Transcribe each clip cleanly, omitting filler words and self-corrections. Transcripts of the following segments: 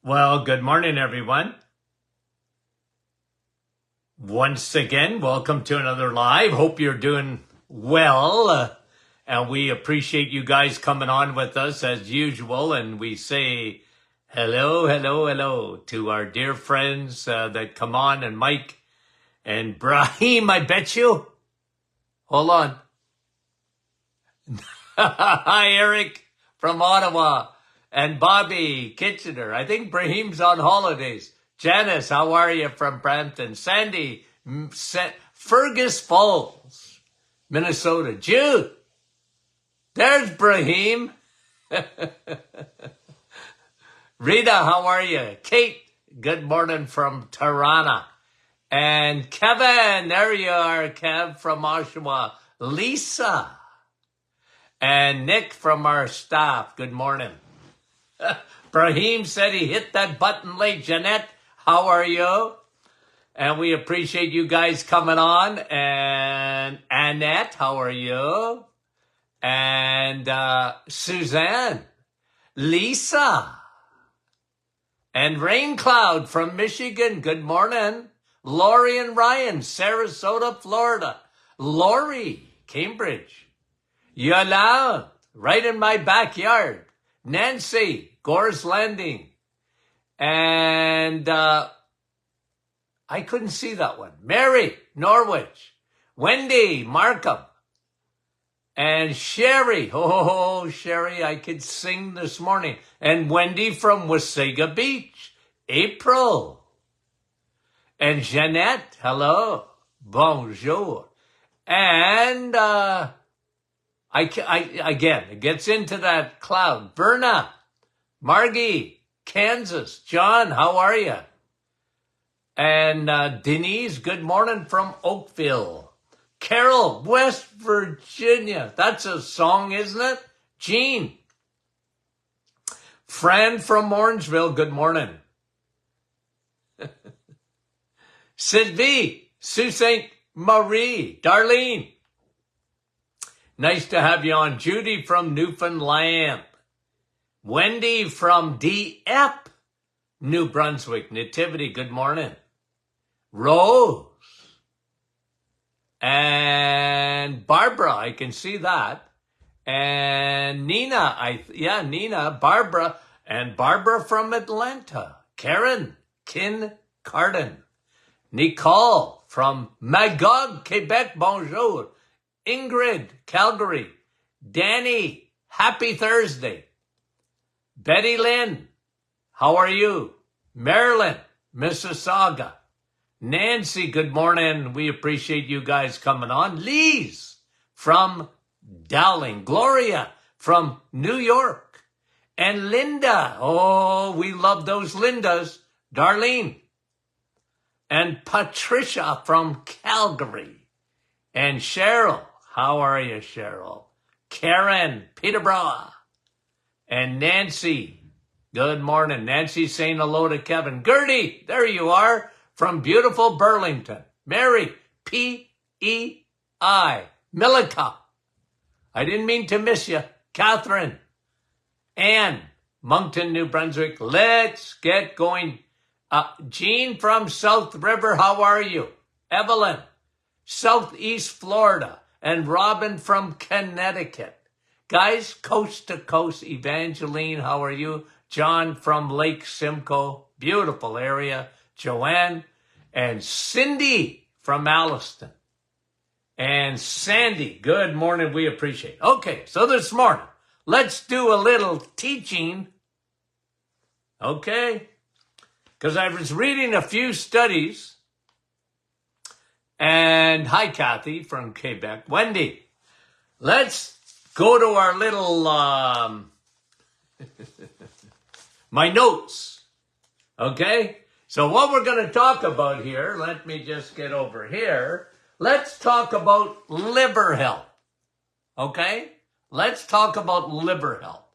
Well, good morning, everyone. Once again, welcome to another live. Hope you're doing well. And we appreciate you guys coming on with us as usual. And we say hello, hello, hello to our dear friends that come on, and Mike and Brahim, I bet you. Hold on. Hi, Eric from Ottawa, and Bobby Kitchener. I think Brahim's on holidays. Janice, how are you from Brampton? Sandy, Fergus Falls, Minnesota. Jude, there's Brahim. Rita, how are you? Kate, good morning from Tirana. And Kevin, there you are, Kev from Oshawa. Lisa. And Nick from our staff, good morning. Brahim said he hit that button late. Jeanette, how are you? And we appreciate you guys coming on. And Annette, how are you? And Suzanne, Lisa, and Rain Cloud from Michigan, good morning. Lori and Ryan, Sarasota, Florida. Lori, Cambridge. Yolande, right in my backyard. Nancy, Gore's Landing. And I couldn't see that one. Mary, Norwich. Wendy, Markham. And Sherry. Oh, Sherry, I could sing this morning. And Wendy from Wasaga Beach. April. And Jeanette, hello. Bonjour. And again, it gets into that cloud. Berna, Margie, Kansas. John, how are you? And Denise, good morning from Oakville. Carol, West Virginia. That's a song, isn't it? Jean. Fran from Orangeville, good morning. Sylvie, Sault Ste. Marie, Darlene. Nice to have you on. Judy from Newfoundland. Wendy from Dieppe, New Brunswick. Nativity, good morning. Rose. And Barbara, I can see that. And Nina, Nina, Barbara, and Barbara from Atlanta. Karen, Kin Carden. Nicole from Magog, Quebec, bonjour. Ingrid, Calgary. Danny, happy Thursday. Betty Lynn, how are you? Marilyn, Mississauga. Nancy, good morning. We appreciate you guys coming on. Lise from Dowling. Gloria from New York. And Linda, oh, we love those Lindas. Darlene. And Patricia from Calgary. And Cheryl, how are you, Cheryl? Karen, Peterborough. And Nancy, good morning. Nancy saying hello to Kevin. Gertie, there you are, from beautiful Burlington. Mary, P-E-I. Millica, I didn't mean to miss you. Catherine. Anne, Moncton, New Brunswick. Let's get going. Jean from South River, how are you? Evelyn, Southeast Florida. And Robin from Connecticut. Guys, coast to coast. Evangeline, how are you? John from Lake Simcoe, beautiful area. Joanne and Cindy from Alliston. And Sandy, good morning, we appreciate it. Okay, so this morning, let's do a little teaching. Okay, because I was reading a few studies. And hi, Kathy from Quebec. Wendy, let's go to our little, my notes. Okay? So what we're going to talk about here, let me just get over here. Let's talk about liver health. Okay? Let's talk about liver health.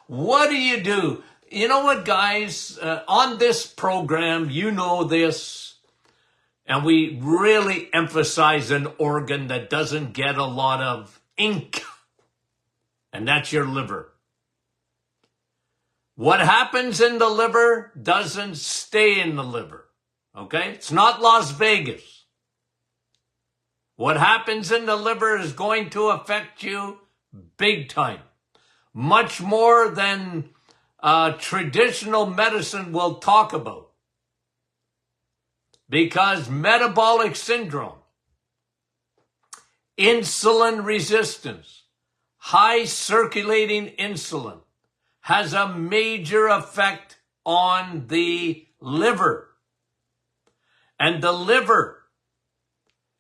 What do? You know what, guys? On this program, you know this, and we really emphasize an organ that doesn't get a lot of ink, and that's your liver. What happens in the liver doesn't stay in the liver. Okay? It's not Las Vegas. What happens in the liver is going to affect you big time. Much more than traditional medicine will talk about. Because metabolic syndrome, insulin resistance, high circulating insulin has a major effect on the liver. And the liver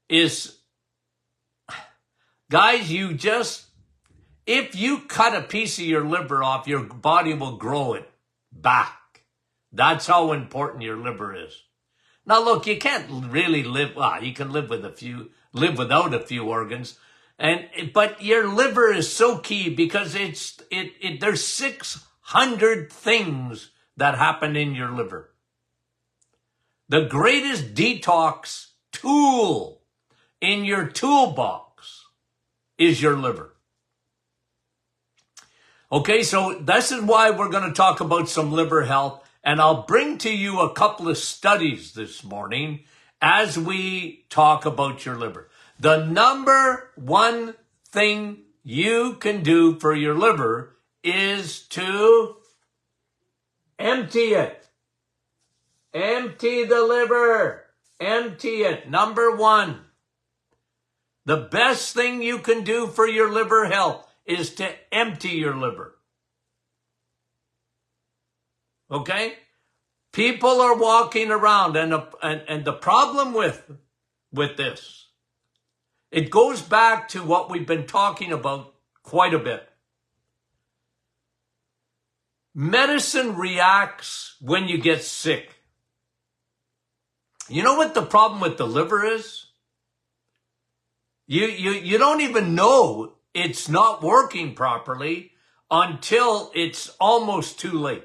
is, guys, if you cut a piece of your liver off, your body will grow it back. That's how important your liver is. Now, look, you can't really live, you can live without a few organs. But your liver is so key because there's 600 things that happen in your liver. The greatest detox tool in your toolbox is your liver. Okay, so this is why we're going to talk about some liver health, and I'll bring to you a couple of studies this morning as we talk about your liver. The number one thing you can do for your liver is to empty it. Empty the liver. Empty it. Number one. The best thing you can do for your liver health is to empty your liver. Okay? People are walking around, and the problem with this, it goes back to what we've been talking about quite a bit. Medicine reacts when you get sick. You know what the problem with the liver is? You don't even know it's not working properly until it's almost too late.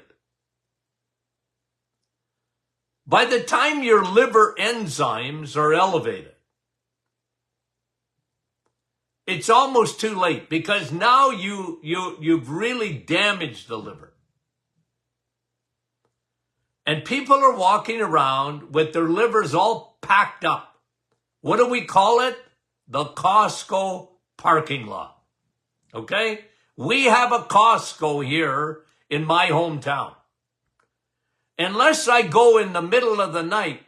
By the time your liver enzymes are elevated, it's almost too late because now you've really damaged the liver. And people are walking around with their livers all packed up. What do we call it? The Costco parking lot. Okay? We have a Costco here in my hometown. Unless I go in the middle of the night,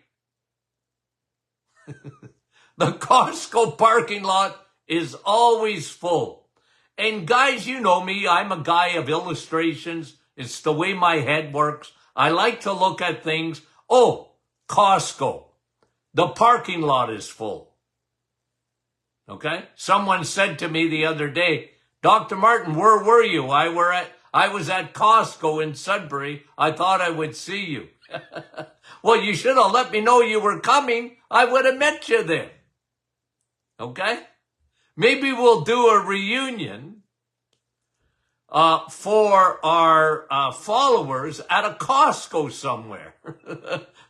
the Costco parking lot is always full. And guys, you know me, I'm a guy of illustrations. It's the way my head works. I like to look at things. Oh, Costco. The parking lot is full. Okay? Someone said to me the other day, Dr. Martin, where were you? I was at Costco in Sudbury. I thought I would see you. Well, you should have let me know you were coming. I would have met you there. Okay? Maybe we'll do a reunion for our followers at a Costco somewhere.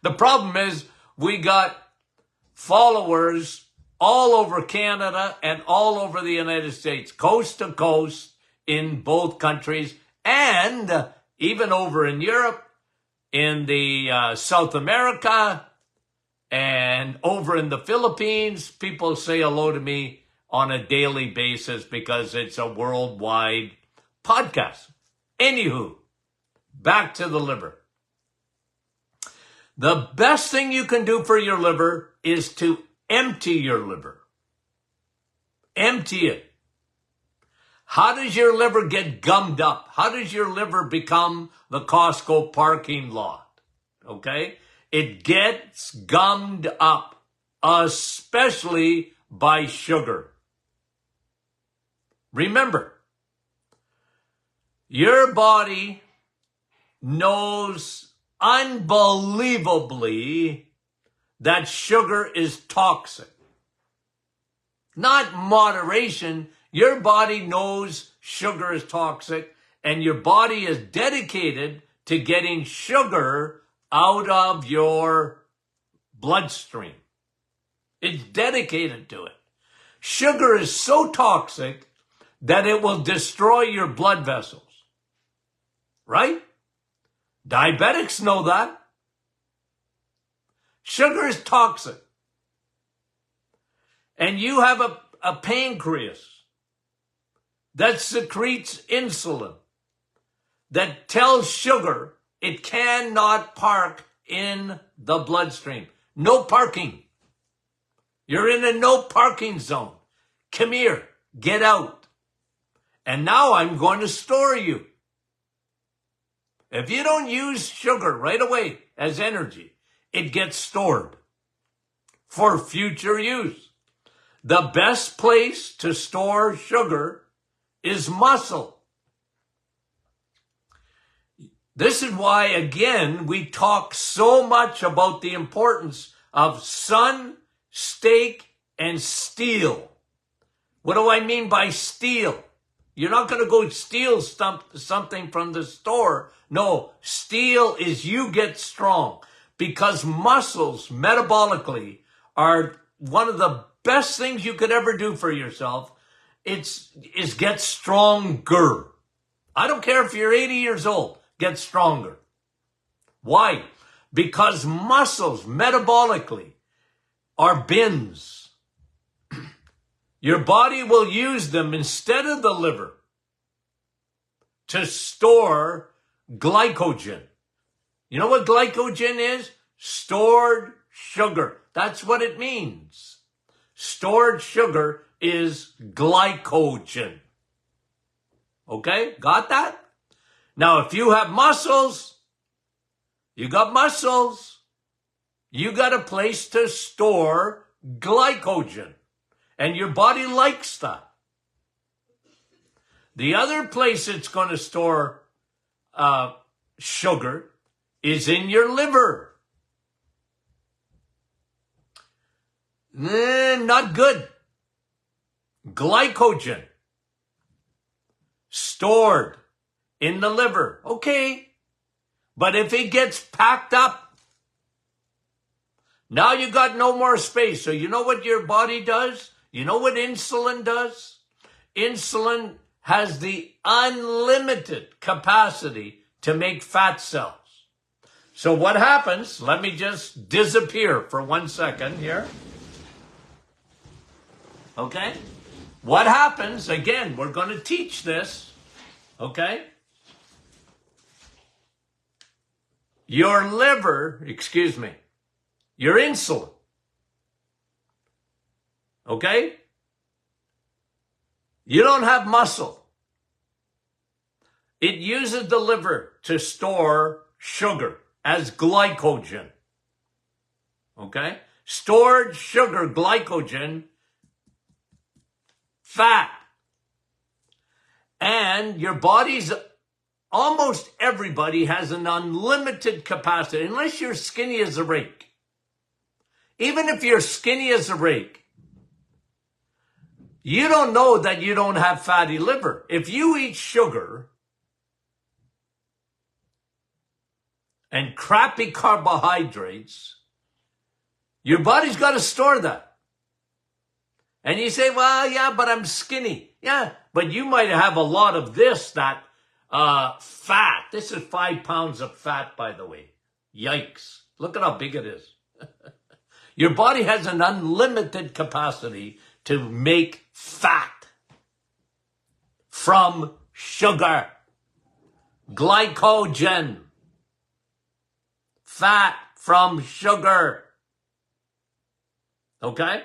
The problem is we got followers all over Canada and all over the United States, coast to coast in both countries, and even over in Europe, in the South America, and over in the Philippines. People say hello to me on a daily basis because it's a worldwide podcast. Anywho, back to the liver. The best thing you can do for your liver is to empty your liver. Empty it. How does your liver get gummed up? How does your liver become the Costco parking lot? Okay? It gets gummed up, especially by sugar. Remember, your body knows unbelievably that sugar is toxic. Not moderation. Your body knows sugar is toxic, and your body is dedicated to getting sugar out of your bloodstream. It's dedicated to it. Sugar is so toxic that it will destroy your blood vessels. Right? Diabetics know that. Sugar is toxic. And you have a pancreas that secretes insulin that tells sugar it cannot park in the bloodstream. No parking. You're in a no parking zone. Come here, get out. And now I'm going to store you. If you don't use sugar right away as energy, it gets stored for future use. The best place to store sugar is muscle. This is why, again, we talk so much about the importance of sun, steak, and steel. What do I mean by steel? You're not going to go steal something from the store. No, steel is you get strong, because muscles metabolically are one of the best things you could ever do for yourself. Is get stronger. I don't care if you're 80 years old, get stronger. Why? Because muscles metabolically are bins. Your body will use them instead of the liver to store glycogen. You know what glycogen is? Stored sugar. That's what it means. Stored sugar is glycogen. Okay? Got that? Now, if you have muscles, you got muscles, you got a place to store glycogen. And your body likes that. The other place it's going to store sugar is in your liver. Not good. Glycogen stored in the liver. Okay. But if it gets packed up, now you got no more space. So you know what your body does? You know what insulin does? Insulin has the unlimited capacity to make fat cells. So what happens? Let me just disappear for 1 second here. Okay? What happens? Again, we're going to teach this. Okay? Your liver, your insulin. Okay? You don't have muscle. It uses the liver to store sugar as glycogen. Okay? Stored sugar, glycogen, fat. And your body's, almost everybody has an unlimited capacity, unless you're skinny as a rake. Even if you're skinny as a rake, you don't know that you don't have fatty liver. If you eat sugar and crappy carbohydrates, your body's got to store that. And you say, well, yeah, but I'm skinny. Yeah, but you might have a lot of that fat. This is 5 pounds of fat, by the way. Yikes. Look at how big it is. Your body has an unlimited capacity to make fat from sugar. Glycogen. Fat from sugar. Okay?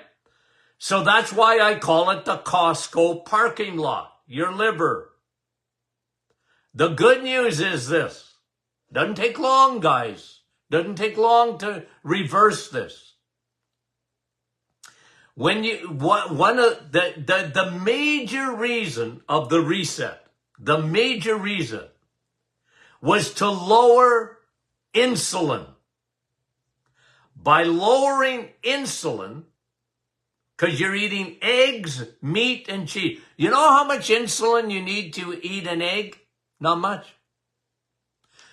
So that's why I call it the Costco parking lot. Your liver. The good news is this. Doesn't take long, guys. Doesn't take long to reverse this. When one of the major reason of the reset, the major reason was to lower insulin. By lowering insulin, because you're eating eggs, meat, and cheese. You know how much insulin you need to eat an egg? Not much.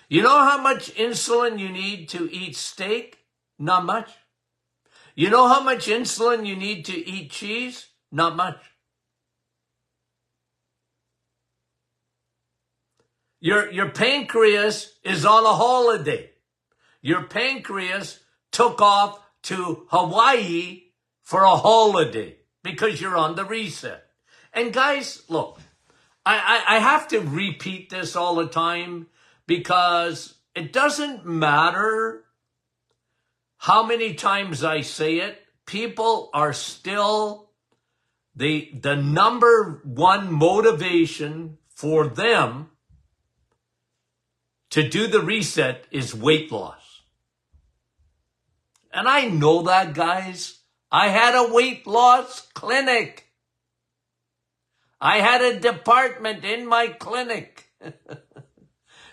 You know how much insulin you need to eat steak? Not much. You know how much insulin you need to eat cheese? Not much. Your pancreas is on a holiday. Your pancreas took off to Hawaii for a holiday because you're on the reset. And guys, look, I have to repeat this all the time because it doesn't matter how many times I say it, people are still, the number one motivation for them to do the reset is weight loss. And I know that, guys. I had a weight loss clinic. I had a department in my clinic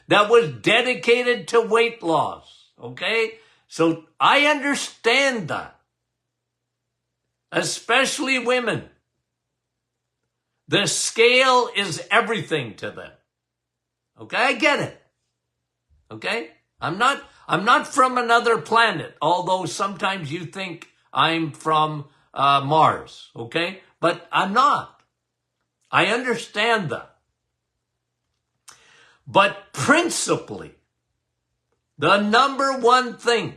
that was dedicated to weight loss, okay? So I understand that, especially women. The scale is everything to them, okay? I get it, okay? I'm not from another planet, although sometimes you think I'm from Mars, okay? But I'm not. I understand that. But principally, the number one thing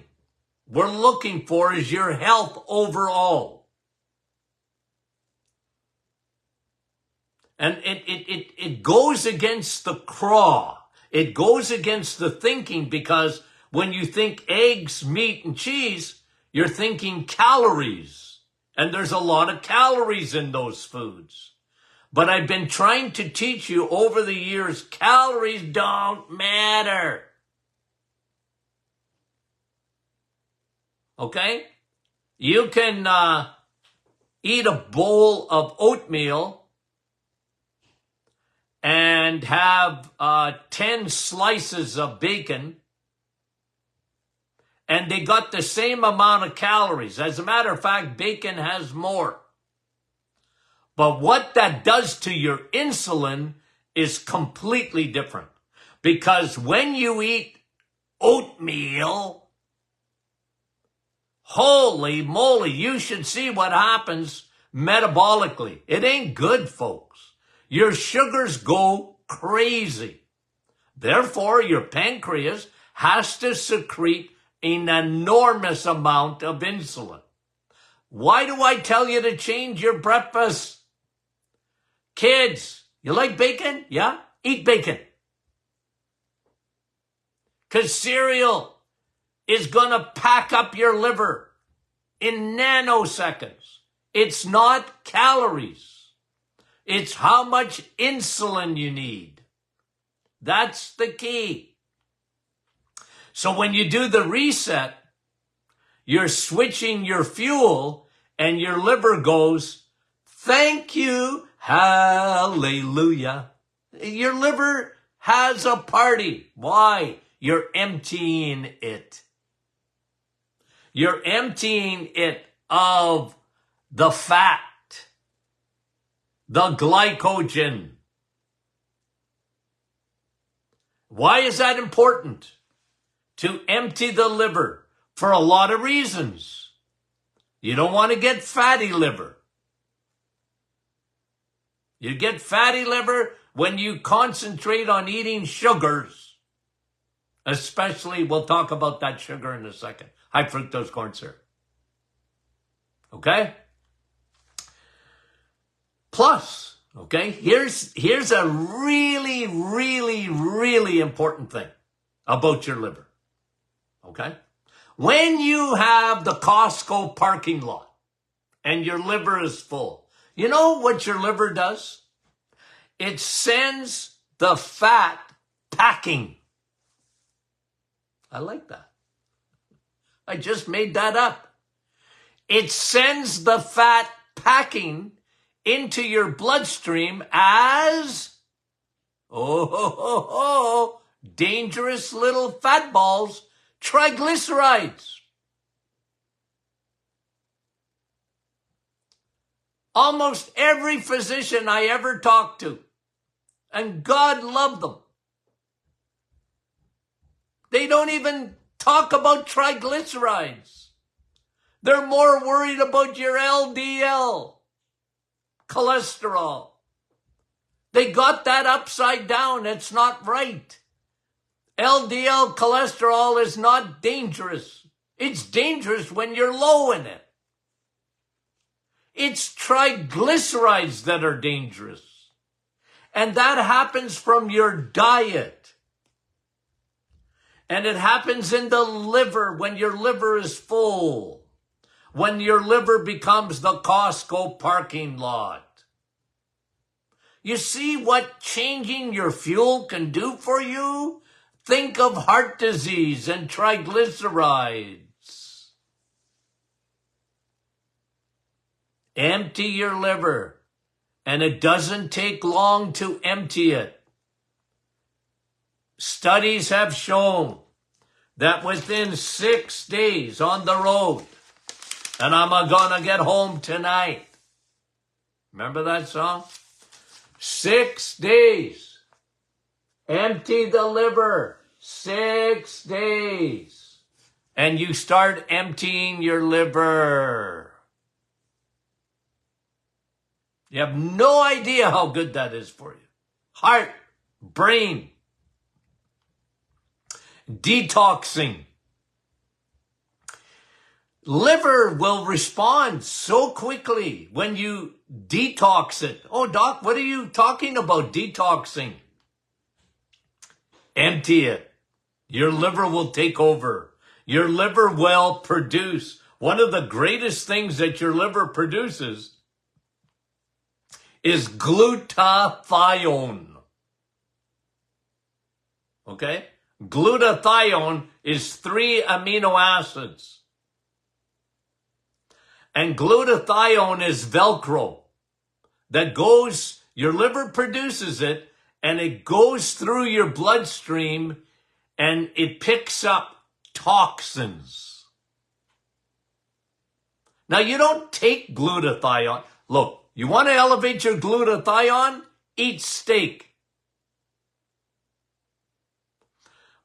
we're looking for is your health overall. And it goes against the craw. It goes against the thinking, because when you think eggs, meat, and cheese, you're thinking calories. And there's a lot of calories in those foods. But I've been trying to teach you over the years, calories don't matter. Okay? You can eat a bowl of oatmeal and have 10 slices of bacon, and they got the same amount of calories. As a matter of fact, bacon has more. But what that does to your insulin is completely different. Because when you eat oatmeal, holy moly, you should see what happens metabolically. It ain't good, folks. Your sugars go crazy. Therefore, your pancreas has to secrete an enormous amount of insulin. Why do I tell you to change your breakfast? Kids, you like bacon? Yeah? Eat bacon. Because cereal is going to pack up your liver in nanoseconds. It's not calories. It's how much insulin you need. That's the key. So when you do the reset, you're switching your fuel, and your liver goes, thank you, hallelujah. Your liver has a party. Why? You're emptying it. You're emptying it of the fat, the glycogen. Why is that important? To empty the liver for a lot of reasons. You don't want to get fatty liver. You get fatty liver when you concentrate on eating sugars. Especially, we'll talk about that sugar in a second. High fructose corn syrup. Okay? Plus, okay, here's a really, really, really important thing about your liver. Okay? When you have the Costco parking lot and your liver is full, you know what your liver does? It sends the fat packing. I like that. I just made that up. It sends the fat packing into your bloodstream as, dangerous little fat balls, triglycerides. Almost every physician I ever talked to, and God love them, they don't even talk about triglycerides. They're more worried about your LDL, cholesterol. They got that upside down. It's not right. LDL cholesterol is not dangerous. It's dangerous when you're low in it. It's triglycerides that are dangerous. And that happens from your diet. And it happens in the liver when your liver is full. When your liver becomes the Costco parking lot. You see what changing your fuel can do for you? Think of heart disease and triglycerides. Empty your liver, and it doesn't take long to empty it. Studies have shown that within 6 days on the road, and I'm gonna get home tonight. Remember that song? 6 days. Empty the liver. 6 days. And you start emptying your liver. You have no idea how good that is for you. Heart, brain, detoxing. Liver will respond so quickly when you detox it. Oh, doc, what are you talking about, detoxing? Empty it. Your liver will take over. Your liver will produce. One of the greatest things that your liver produces is glutathione. Okay? Glutathione is 3 amino acids. And glutathione is Velcro that goes, your liver produces it, and it goes through your bloodstream and it picks up toxins. Now, you don't take glutathione. Look, you want to elevate your glutathione? Eat steak.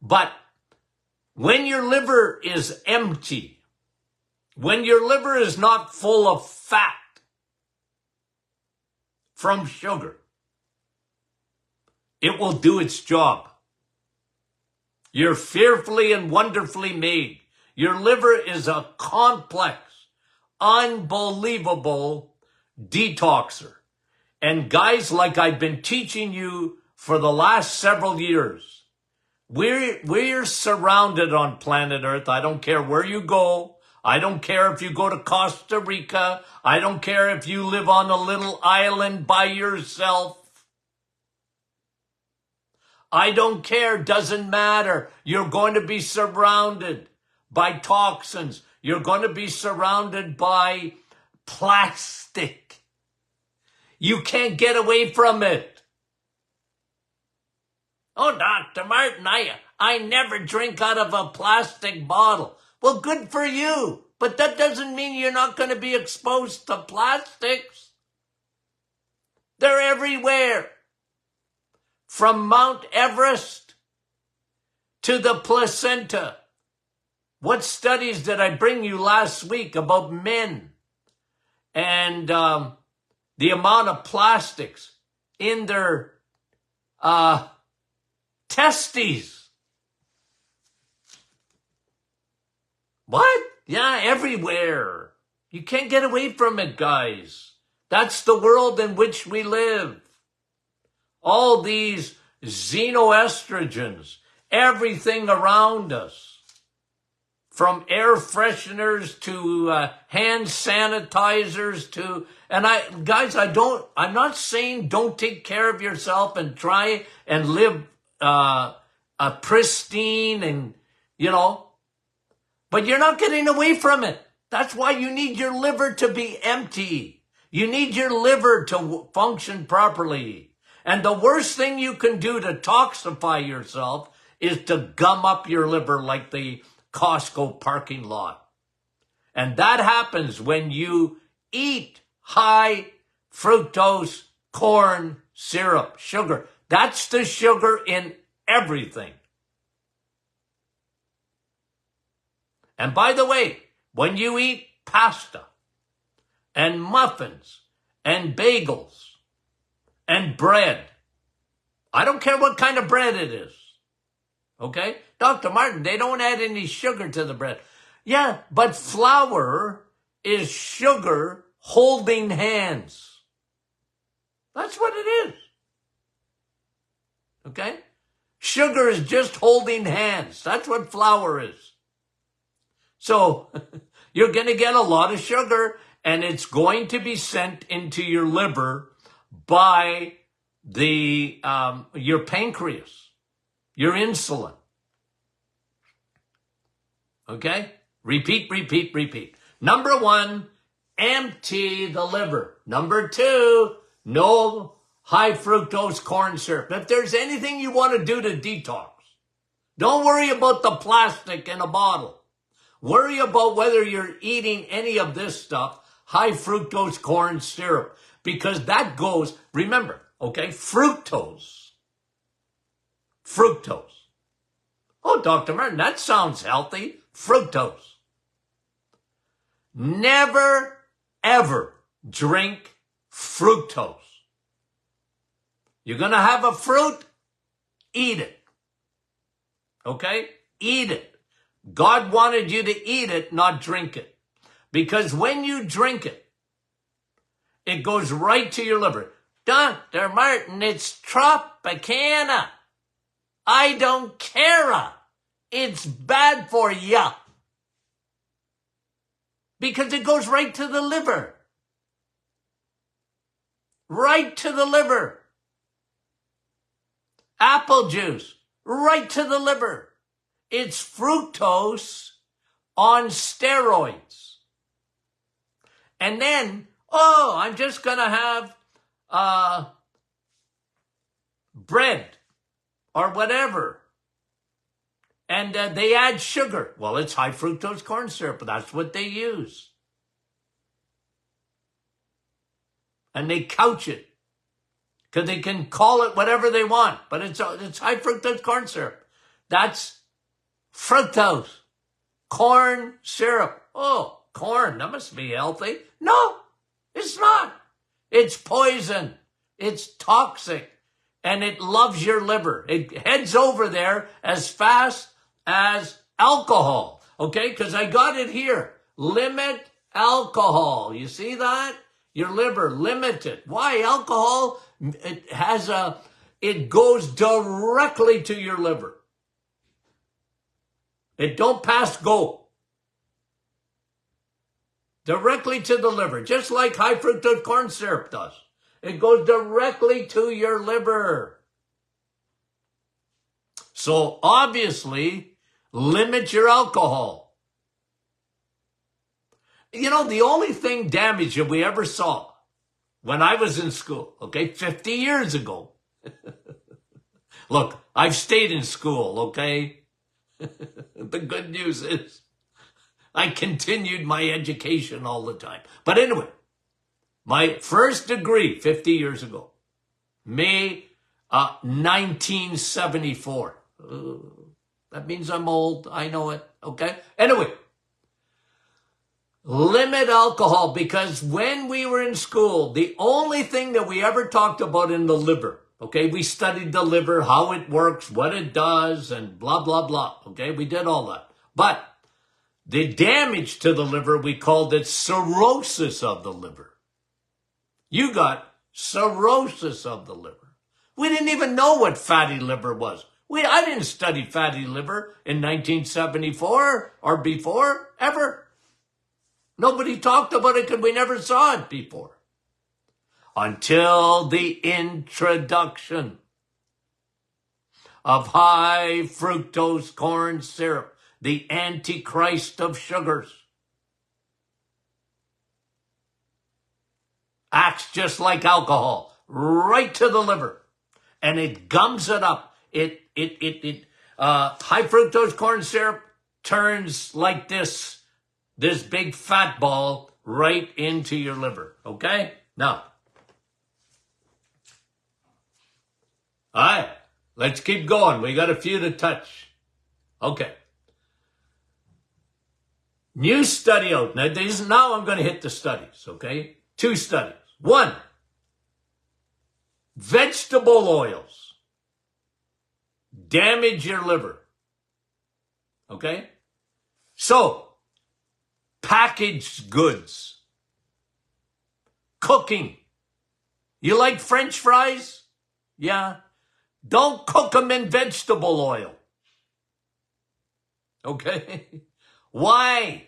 But when your liver is empty, when your liver is not full of fat from sugar, it will do its job. You're fearfully and wonderfully made. Your liver is a complex, unbelievable detoxer. And guys, like I've been teaching you for the last several years, we're surrounded on planet Earth. I don't care where you go. I don't care if you go to Costa Rica. I don't care if you live on a little island by yourself. I don't care. Doesn't matter. You're going to be surrounded by toxins. You're going to be surrounded by plastic. You can't get away from it. Oh, Dr. Martin, I never drink out of a plastic bottle. Well, good for you. But that doesn't mean you're not going to be exposed to plastics. They're everywhere. From Mount Everest to the placenta. What studies did I bring you last week about men and the amount of plastics in their testes? What? Yeah, everywhere. You can't get away from it, guys. That's the world in which we live. All these xenoestrogens, everything around us, from air fresheners to hand sanitizers to, I'm not saying don't take care of yourself and try and live a pristine and, but you're not getting away from it. That's why you need your liver to be empty. You need your liver to function properly. And the worst thing you can do to toxify yourself is to gum up your liver like the Costco parking lot. And that happens when you eat high fructose corn syrup, sugar. That's the sugar in everything. And by the way, when you eat pasta and muffins and bagels and bread I don't care what kind of bread it is. Okay? Dr. Martin, they don't add any sugar to the bread. Yeah, but flour is sugar holding hands. That's what it is. Okay? Sugar is just holding hands. That's what flour is. So you're going to get a lot of sugar, and it's going to be sent into your liver by your pancreas, your insulin. Okay? Repeat, repeat, repeat. Number 1, empty the liver. Number 2, no high fructose corn syrup. If there's anything you want to do to detox, don't worry about the plastic in a bottle. Worry about whether you're eating any of this stuff, high fructose corn syrup, because that goes, remember, okay, fructose. Oh, Dr. Martin, that sounds healthy. Fructose. Never, ever drink fructose. You're going to have a fruit, eat it. Okay? Eat it. God wanted you to eat it, not drink it. Because when you drink it, it goes right to your liver. Dr. Martin, it's Tropicana. I don't care. It's bad for ya. Because it goes right to the liver. Right to the liver. Apple juice, right to the liver. It's fructose on steroids. And then, I'm just going to have bread or whatever. And they add sugar. Well, it's high fructose corn syrup, but that's what they use. And they couch it. Because they can call it whatever they want. But it's high fructose corn syrup. That's fructose. Corn syrup. Oh, corn. That must be healthy. No, it's not. It's poison. It's toxic. And it loves your liver. It heads over there as fast as alcohol. Okay? Because I got it here. Limit alcohol. You see that? Your liver, limit it. Why? Alcohol, it goes directly to your liver. It don't pass go. Directly to the liver, just like high fructose corn syrup does. It goes directly to your liver. So obviously, limit your alcohol. You know, the only thing damaged that we ever saw when I was in school, 50 years ago. Look, I've stayed in school, okay? The good news is I continued my education all the time. But anyway, my first degree 50 years ago, May 1974. That means I'm old. I know it, okay? Anyway. Limit alcohol, because when we were in school, the only thing that we ever talked about in the liver, we studied the liver, how it works, what it does, and blah, blah, blah, we did all that. But the damage to the liver, we called it cirrhosis of the liver. You got cirrhosis of the liver. We didn't even know what fatty liver was. I didn't study fatty liver in 1974 or before, ever. Nobody talked about it because we never saw it before. Until the introduction of high fructose corn syrup, the antichrist of sugars. Acts just like alcohol, right to the liver. And it gums it up. High fructose corn syrup turns like this big fat ball right into your liver, okay? Now, all right, let's keep going. We got a few to touch. Okay. New study out. Now I'm going to hit the studies, okay? 2 studies. 1, vegetable oils. damage your liver. Okay? So, packaged goods, cooking. You like French fries? Yeah. Don't cook them in vegetable oil. Okay? Why?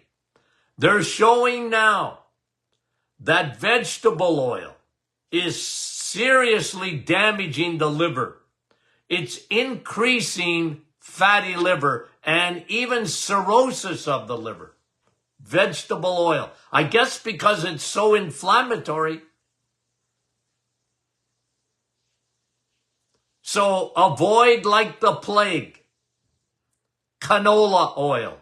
They're showing now that vegetable oil is seriously damaging the liver. It's increasing fatty liver and even cirrhosis of the liver. Vegetable oil. I guess because it's so inflammatory. So avoid like the plague. Canola oil,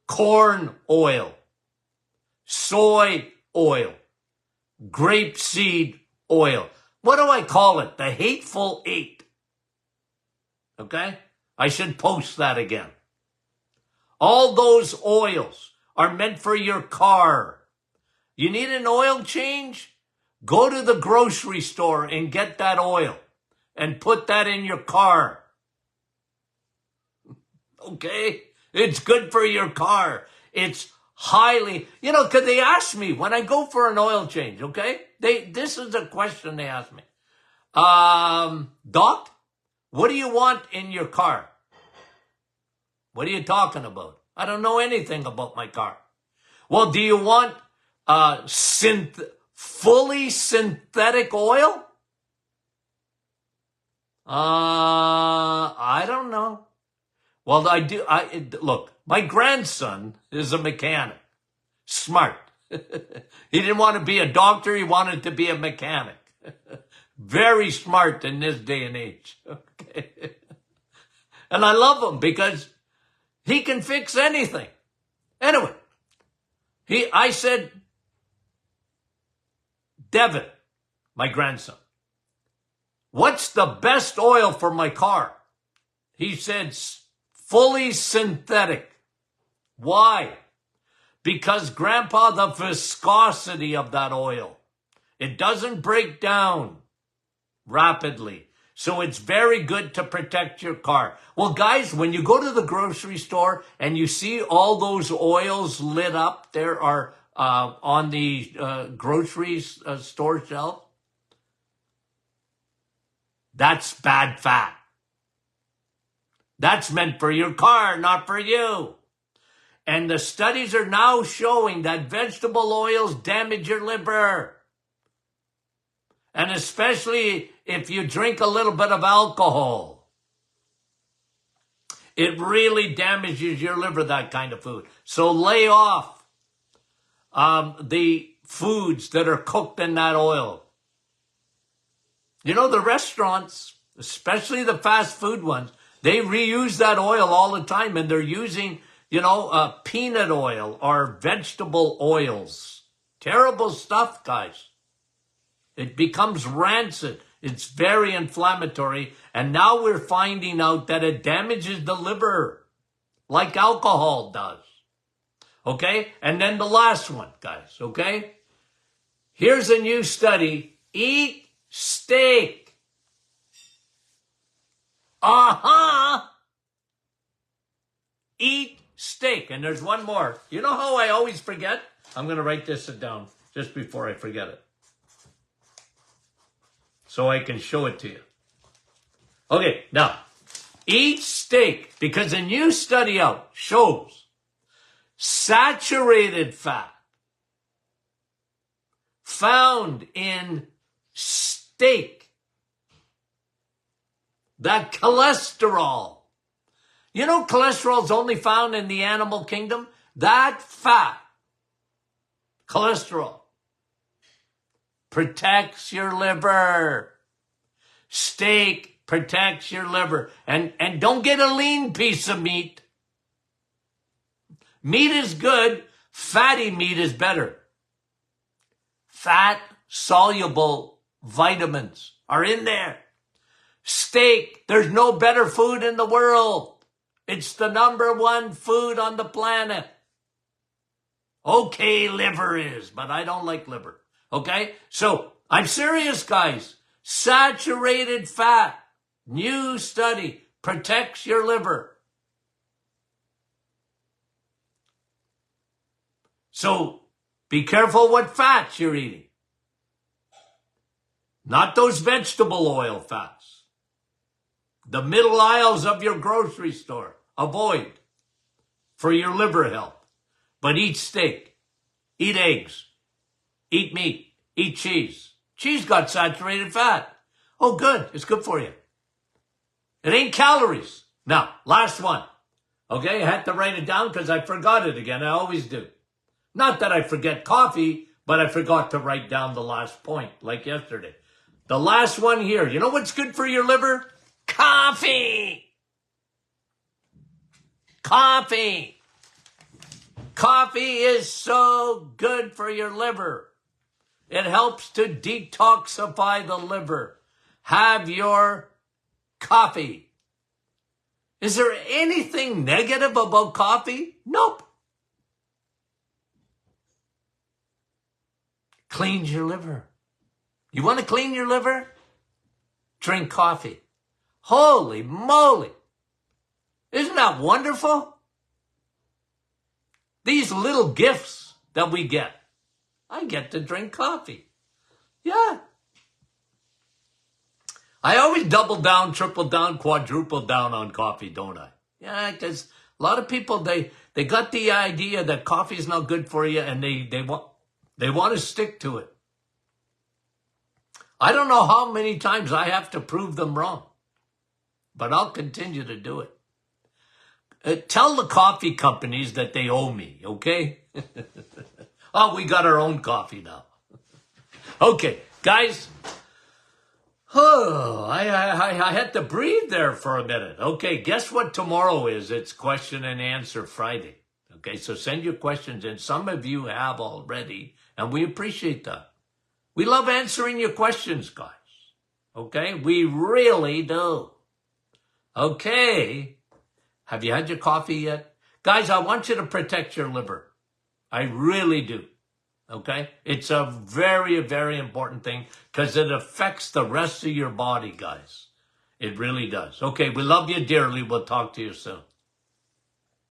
corn oil, soy oil, grapeseed oil. What do I call it? The Hateful Eight. Okay? I should post that again. All those oils are meant for your car. You need an oil change? Go to the grocery store and get that oil and put that in your car. Okay? It's good for your car. It's highly, because they ask me when I go for an oil change, okay? This is a question they ask me. Doc, what do you want in your car? What are you talking about? I don't know anything about my car. Well, do you want fully synthetic oil? I don't know. Well, I do. Look, my grandson is a mechanic. Smart. He didn't want to be a doctor. He wanted to be a mechanic. Very smart in this day and age. Okay. And I love him because he can fix anything. Anyway, I said, Devin, my grandson, what's the best oil for my car? He said, fully synthetic. Why? Because, Grandpa, the viscosity of that oil, it doesn't break down rapidly. So it's very good to protect your car. Well, guys, when you go to the grocery store and you see all those oils lit up there are on the grocery store shelf, that's bad fat. That's meant for your car, not for you. And the studies are now showing that vegetable oils damage your liver. And especially if you drink a little bit of alcohol. It really damages your liver, that kind of food. So lay off the foods that are cooked in that oil. The restaurants, especially the fast food ones, they reuse that oil all the time, and they're using, peanut oil or vegetable oils. Terrible stuff, guys. It becomes rancid. It's very inflammatory, and now we're finding out that it damages the liver like alcohol does. Okay? And then the last one, guys, okay? Here's a new study. Eat steak. Eat steak. And there's one more. You know how I always forget? I'm going to write this down just before I forget it, so I can show it to you. Okay, now, eat steak, because a new study out shows saturated fat found in steak, that cholesterol. Cholesterol is only found in the animal kingdom. That fat, cholesterol, protects your liver. Steak protects your liver. And don't get a lean piece of meat. Meat is good. Fatty meat is better. Fat-soluble vitamins are in there. Steak, there's no better food in the world. It's the #1 food on the planet. Okay, liver is, but I don't like liver. Okay? So, I'm serious, guys. Saturated fat New study protects your liver. So be careful what fats you're eating. Not those vegetable oil fats. The middle aisles of your grocery store. Avoid for your liver health. But eat steak. Eat eggs. Eat meat. Eat cheese. Cheese got saturated fat. Oh, good. It's good for you. It ain't calories. Now, last one. Okay, I had to write it down because I forgot it again. I always do. Not that I forget coffee, but I forgot to write down the last point like yesterday. The last one here. You know what's good for your liver? Coffee. Coffee. Coffee is so good for your liver. It helps to detoxify the liver. Have your coffee. Is there anything negative about coffee? Nope. Cleans your liver. You want to clean your liver? Drink coffee. Holy moly. Isn't that wonderful? These little gifts that we get. I get to drink coffee. Yeah. I always double down, triple down, quadruple down on coffee, don't I? Yeah, because a lot of people, they got the idea that coffee is not good for you, and they want to stick to it. I don't know how many times I have to prove them wrong, but I'll continue to do it. Tell the coffee companies that they owe me, okay? Oh, we got our own coffee now. Okay, guys. Oh, I had to breathe there for a minute. Okay, guess what tomorrow is? It's question and answer Friday. Okay, so send your questions in. Some of you have already, and we appreciate that. We love answering your questions, guys. Okay, we really do. Okay, have you had your coffee yet? Guys, I want you to protect your liver. I really do. Okay? It's a very, very important thing because it affects the rest of your body, guys. It really does. Okay, we love you dearly. We'll talk to you soon.